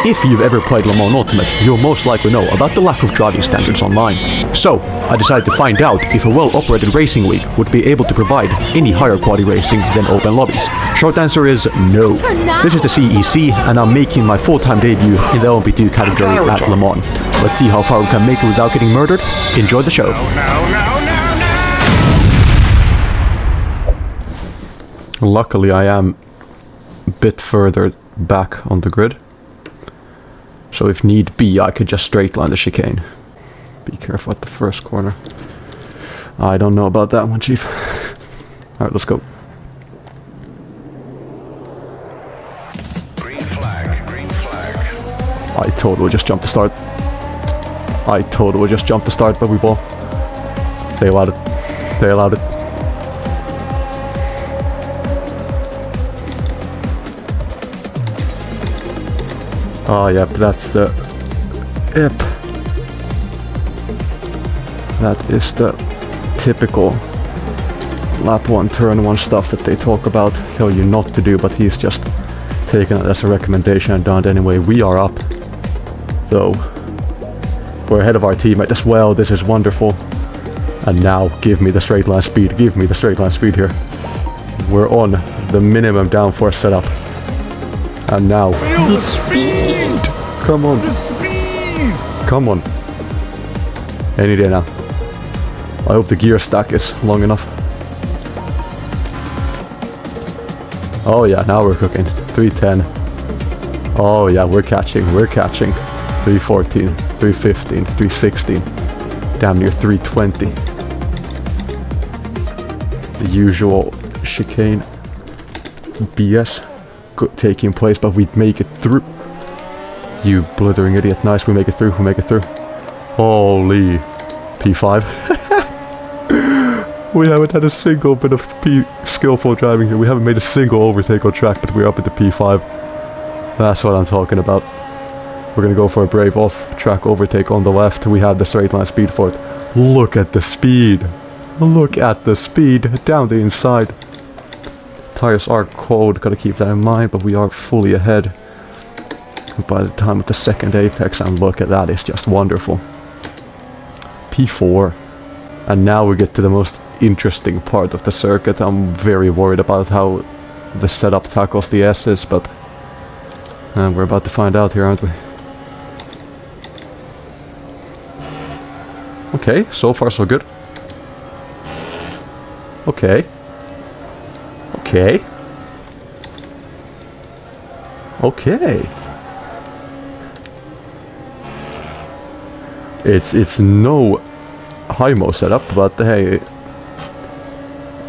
if you've ever played Le Mans Ultimate, you'll most likely know about the lack of driving standards online. So, I decided to find out if a well-operated racing league would be able to provide any higher quality racing than open lobbies. Short answer is no. This is the CEC, and I'm making my full-time debut in the LMP2 category at Le Mans. Let's see how far we can make it without getting murdered. Enjoy the show. Luckily, I am a bit further back on the grid. So if need be, I could just straight line the chicane. Be careful at the first corner. I don't know about that one, Chief. Alright, let's go. Green flag, green flag. I totally just jumped the start. But we ball. They allowed it. Oh, yep, that's the... Yep. That is the typical lap 1, turn 1 stuff that they talk about, tell you not to do, but he's just taken it as a recommendation and done it anyway. We are up, though. We're ahead of our teammate as well. This is wonderful. And now, give me the straight line speed. Give me the straight line speed here. We're on the minimum downforce setup. And now... The speed! Come on. The speed! Come on. Any day now. I hope the gear stack is long enough. Oh yeah, now we're cooking. 310. Oh yeah, we're catching. 314, 315, 316. Damn near 320. The usual chicane BS taking place, but we make it through. You blithering idiot. Nice, we make it through. Holy P5. We haven't had a single bit of skillful driving here. We haven't made a single overtake on track, but we're up at the P5. That's what I'm talking about. We're gonna go for a brave off-track overtake on the left. We have the straight line speed for it. Look at the speed. Down the inside. Tires are cold, gotta keep that in mind, but we are fully ahead by the time of the second apex, and look at that, it's just wonderful. P4. And now we get to the most interesting part of the circuit. I'm very worried about how the setup tackles the S's, but we're about to find out here, aren't we? Okay, so far so good. Okay. It's no high-mo setup, but hey,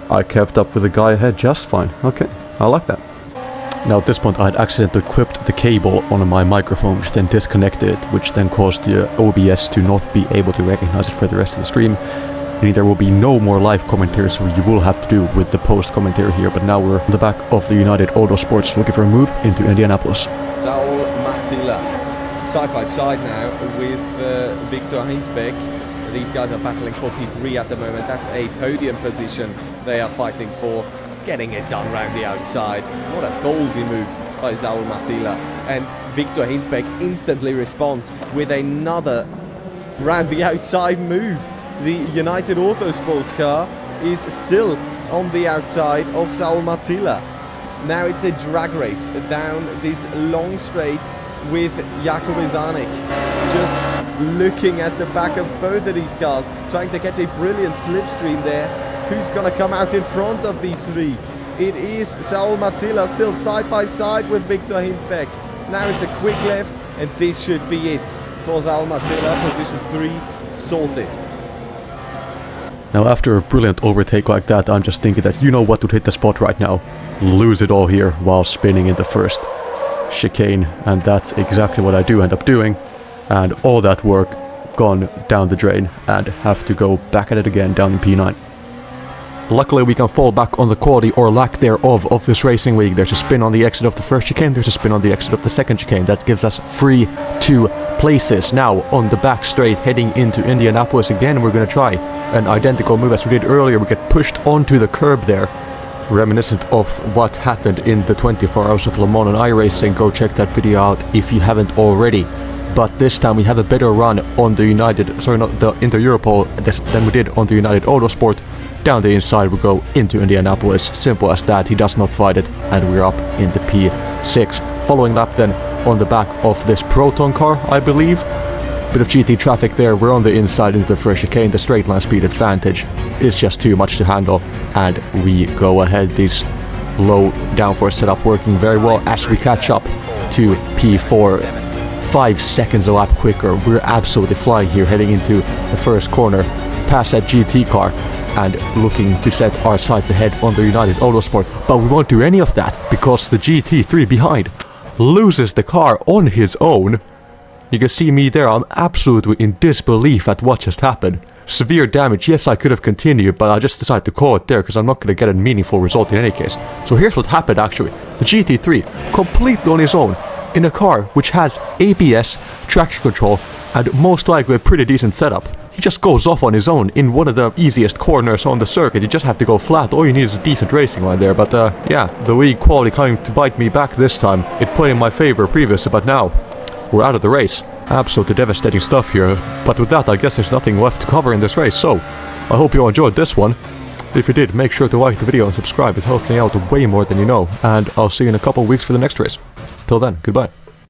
I kept up with the guy ahead just fine. Okay, I like that. Now at this point I had accidentally clipped the cable on my microphone, which then disconnected it, which then caused the OBS to not be able to recognize it for the rest of the stream. Meaning there will be no more live commentary, so you will have to do with the post commentary here. But now we're on the back of the United Autosports looking for a move into Indianapolis. Saul Matila, side by side now with Victor Hindbeck. These guys are battling for P3 at the moment. That's a podium position they are fighting for. Getting it done round the outside. What a ballsy move by Saul Matila. And Victor Hindbeck instantly responds with another round the outside move. The United Autosports car is still on the outside of Saul Matila. Now it's a drag race down this long straight with Jakub Izanik. Just looking at the back of both of these cars, trying to catch a brilliant slipstream there. Who's going to come out in front of these three? It is Saul Matila still side by side with Victor Hindbeck. Now it's a quick left, and this should be it for Saul Matila. Position 3 sorted. Now after a brilliant overtake like that, I'm just thinking that you know what would hit the spot right now. Lose it all here while spinning in the first chicane, and that's exactly what I do end up doing. And all that work gone down the drain, and have to go back at it again down in P9. Luckily we can fall back on the quality or lack thereof of this racing league. There's a spin on the exit of the first chicane, there's a spin on the exit of the second chicane. That gives us free 2 places. Now on the back straight heading into Indianapolis again, we're going to try an identical move as we did earlier. We get pushed onto the curb there reminiscent of what happened in the 24 Hours of Le Mans on iRacing. Go check that video out if you haven't already. But this time we have a better run on the Inter-Europol than we did on the United Autosport. Down the inside we go into Indianapolis. Simple as that. He does not fight it, and we're up in the P6. Following lap then on the back of this Proton car, I believe. Bit of GT traffic there. We're on the inside into the first chicane. The straight line speed advantage is just too much to handle, and we go ahead. This low downforce setup working very well as we catch up to P4. 5 seconds a lap quicker. We're absolutely flying here, heading into the first corner past that GT car and looking to set our sights ahead on the United Autosport. But we won't do any of that because the GT3 behind loses the car on his own. You can see me there. I'm absolutely in disbelief at what just happened. Severe damage. Yes, I could have continued, but I just decided to call it there because I'm not going to get a meaningful result in any case. So here's what happened actually. The GT3 completely on his own in a car which has ABS, traction control, and most likely a pretty decent setup. He just goes off on his own in one of the easiest corners on the circuit. You just have to go flat. All you need is a decent racing line there. But yeah, the league quality coming to bite me back this time. It played in my favor previously, but now we're out of the race. Absolutely devastating stuff here. But with that, I guess there's nothing left to cover in this race. So I hope you all enjoyed this one. If you did, make sure to like the video and subscribe. It helps me out way more than you know. And I'll see you in a couple of weeks for the next race. Till then, goodbye.